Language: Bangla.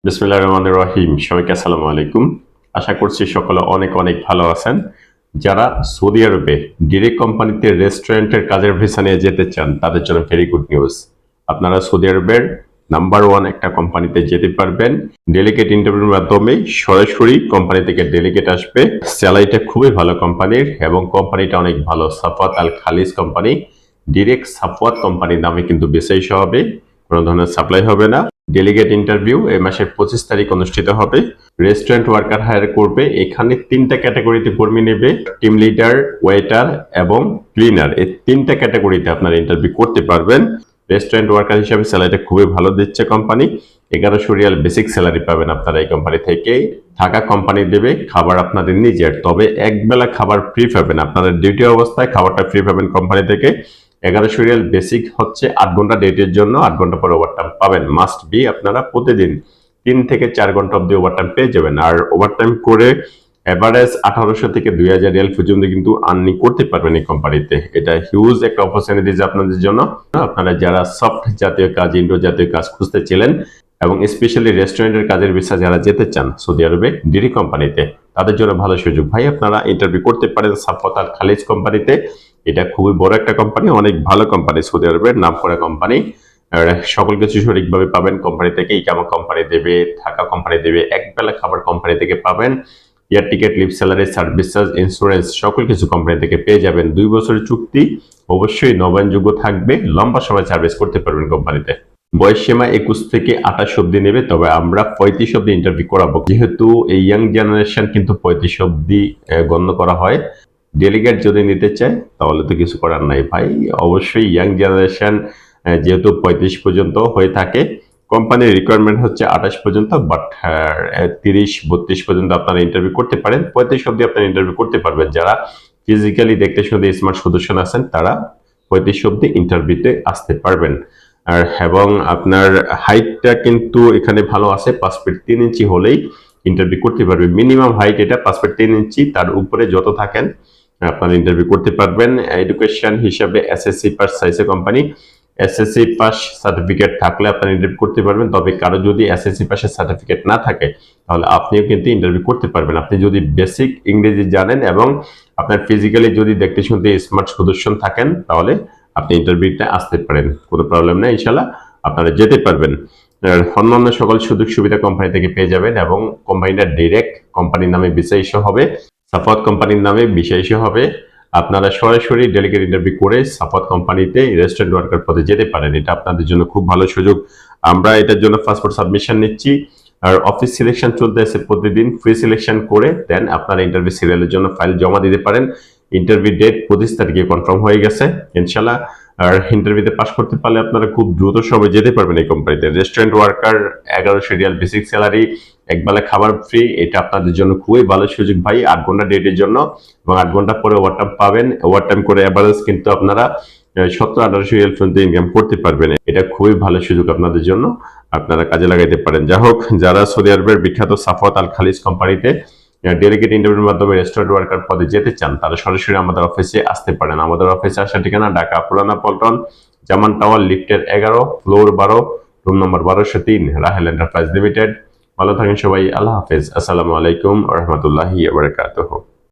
বিসমিল্লাহির রহমানির রহিম। সবাইকে আসসালামু আলাইকুম। আশা করছি সকলে অনেক অনেক ভালো আছেন। যারা সৌদি আরবে ডিরেক্ট কোম্পানিতে রেস্টুরেন্টের কাজের ভিসা নিয়ে যেতে চান তাদের জন্য ভেরি গুড নিউজ। আপনারা সৌদি আরবের নাম্বার ওয়ান একটা কোম্পানিতে যেতে পারবেন। ডেলিগেট ইন্টারভিউর মাধ্যমে সরাসরি কোম্পানি থেকে ডেলিগেট আসবে। স্যালারিটা খুবই ভালো কোম্পানির এবং কোম্পানিটা অনেক ভালো। সাফওয়াত আল খালিজ কোম্পানি, ডিরেক্ট সাফওয়াত কোম্পানির নামে কিন্তু বিসিএস হবে, কোনো ধরনের সাপ্লাই হবে না। ডেলিগেট ইন্টারভিউ এই মাসের 25 তারিখ অনুষ্ঠিত হবে। রেস্টুরেন্ট ওয়ার্কার হায়ার করবে। এখানে তিনটা ক্যাটাগরিতে কর্মী নেবে, টিম লিডার, ওয়েটার এবং ক্লিনার। এই তিনটা ক্যাটাগরিতে আপনারা ইন্টারভিউ করতে পারবেন। রেস্টুরেন্ট ওয়ার্কার হিসাবে স্যালারিটা খুবই ভালো দিচ্ছে কোম্পানি। 1100 রিয়াল বেসিক স্যালারি পাবেন আপনারা এই কোম্পানি থেকে। থাকা কোম্পানি দেবে, খাবার আপনাদের নিজের, তবে একবেলা খাবার ফ্রি পাবেন। আপনাদের ডিউটি অবস্থায় খাবারটা ফ্রি পাবেন কোম্পানি থেকে। 1100 রিয়াল বেসিক হচ্ছে 8 ঘন্টা ডেটের জন্য, 8 ঘন্টা পরে ওভারটাইম পাবেন। মাস্ট বি আপনারা প্রতিদিন 3 থেকে 4 ঘন্টা অব্দি ওভারটাইম পেয়ে যাবেন। আর ওভারটাইম করে এভারেজ 1800 থেকে 2000 রিয়াল পর্যন্ত কিন্তু আর্নিং করতে পারবেন এই কোম্পানিতে। এটা হিউজ একটা অপরচুনিটিজ আপনাদের জন্য। আপনারা যারা সফট জাতীয় কাজ, ইন্ডোর জাতীয় কাজ খুঁজতেছিলেন এবং স্পেশালি রেস্টুরেন্টের কাজের ভিসা যারা যেতে চান সৌদি আরবে ডিরি কোম্পানিতে, তাদের জন্য ভালো সুযোগ। ভাই আপনারা ইন্টারভিউ করতে পারেন সাফওয়াত আল খালিজ কোম্পানিতে। এটা খুবই বড় একটা কোম্পানি, অনেক ভালো কোম্পানি, সৌদি আরবের নামকরা কোম্পানি। সকল কিছু সঠিকভাবে পাবেন কোম্পানি থেকে। ইকামা কোম্পানি দেবে, থাকা কোম্পানি দেবে, একবেলা খাবার কোম্পানি থেকে পাবেন। Air ticket, leave salary, service charge, insurance সকল কিছু কোম্পানি থেকে পেয়ে যাবেন। 2 বছরের চুক্তি, অবশ্যই নবায়নযোগ্য থাকবে। লম্বা সময় সার্ভিস করতে পারবেন কোম্পানিতে। বয়স সীমা 21 থেকে 28 অব্দি নেবে, তবে আমরা 35 অব্দি ইন্টারভিউ করাবো। যেহেতু এই ইয়াং জেনারেশন কিন্তু 35 অব্দি গণ্য করা হয়। ডেলিগেট যদি নিতে চায় তাহলে তো কিছু করার নাই ভাই। অবশ্যই ইয়াং জেনারেশন যেহেতু 35 পর্যন্ত হয়ে থাকে, কোম্পানির রিকোয়ারমেন্ট হচ্ছে 28 পর্যন্ত, বাট 30-32 পর্যন্ত আপনারা ইন্টারভিউ করতে পারেন। 35 অব্দি আপনারা ইন্টারভিউ করতে পারবেন। যারা ফিজিক্যালি দেখতে শুনতে স্মার্ট সদস্য আছেন তারা 35 অব্দি ইন্টারভিউতে আসতে পারবেন। আর এবং আপনার হাইটটা কিন্তু এখানে ভালো আছে, 5 ফিট 3 ইঞ্চি হলেই ইন্টারভিউ করতে পারবে। মিনিমাম হাইট এটা 5 ফিট 3 ইঞ্চি, তার উপরে যত থাকেন আপনারা ইন্টারভিউ করতে পারবেন। এডুকেশন হিসাবে এসএসসি পাস চাইছে কোম্পানি। এসএসসি পাস সার্টিফিকেট থাকলে আপনারা ইন্টারভিউ করতে পারবেন। তবে কারো যদি এসএসসি পাসের সার্টিফিকেট না থাকে তাহলে আপনিও কিন্তু ইন্টারভিউ করতে পারবেন। আপনি যদি বেসিক ইংরেজি জানেন এবং আপনার ফিজিক্যালি যদি দেখতে শুনতে স্মার্ট সদস্য থাকেন তাহলে আপনি ইন্টারভিউতে আসতে পারেন, কোনো প্রবলেম নেই। ইনশাল্লাহ আপনারা যেতে পারবেন। অন্যান্য সকল সুযোগ সুবিধা কোম্পানি থেকে পেয়ে যাবেন এবং কোম্পানিটা ডিরেক্ট কোম্পানির নামে ভিসা ইস্যু হবে, সাফওয়াত কোম্পানির নামে ভিসা ইস্যু হবে। আপনারা সরাসরি ডেলিগেট ইন্টারভিউ করে সাফওয়াত কোম্পানিতে রেস্টুরেন্ট ওয়ার্কার পদে যেতে পারেন। এটা আপনাদের জন্য খুব ভালো সুযোগ। আমরা এটার জন্য পাসপোর্ট সাবমিশন নিচ্ছি, আর অফিস সিলেকশন চলতে আছে প্রতিদিন। ফ্রি সিলেকশন করে দেন আপনারা ইন্টারভিউ সিরিয়ালের জন্য ফাইল জমা দিতে পারেন। ইন্টারভিউ ডেট 25 তারিখে কনফার্ম হয়ে গেছে ইনশাল্লাহ। আর ইন্টারভিউতে পাস করতে পারলে আপনারা খুব দ্রুত সময় যেতে পারবেন এই কোম্পানিতে। Restaurant worker, 1100 Real basic salary, একবেলা খাবার ফ্রি। এটা আপনাদের জন্য খুবই ভালো সুযোগ ভাই, 8 ঘন্টা ডেটের জন্য এবং 8 ঘন্টা পরে ওভারটাইম পাবেন। ওভারটাইম করে এভারেজ কিন্তু আপনারা 1700-1800 রিয়াল পর্যন্ত ইনকাম করতে পারবেন। এটা খুবই ভালো সুযোগ আপনাদের জন্য, আপনারা কাজে লাগাইতে পারেন। যা হোক, যারা সৌদি আরবের বিখ্যাত সাফওয়াত আল খালিজ কোম্পানিতে ডেলিগেট ইন্টারভিউর মাধ্যমে রেস্টুরেন্ট ওয়ার্কার পদে যেতে চান তারা সরাসরি আমাদের অফিসে আসতে পারেন। আমাদের অফিসে আসার ঠিকানা ঢাকা পুরানা পল্টন, জামান টাওয়ার, লিফটের 11, floor 12, room number 1203, Rahel enterprise limited. ভালো থাকেন সবাই, আল্লাহ হাফেজ। আসসালামু আলাইকুম ওয়া রাহমাতুল্লাহি ওয়া বারাকাতুহু।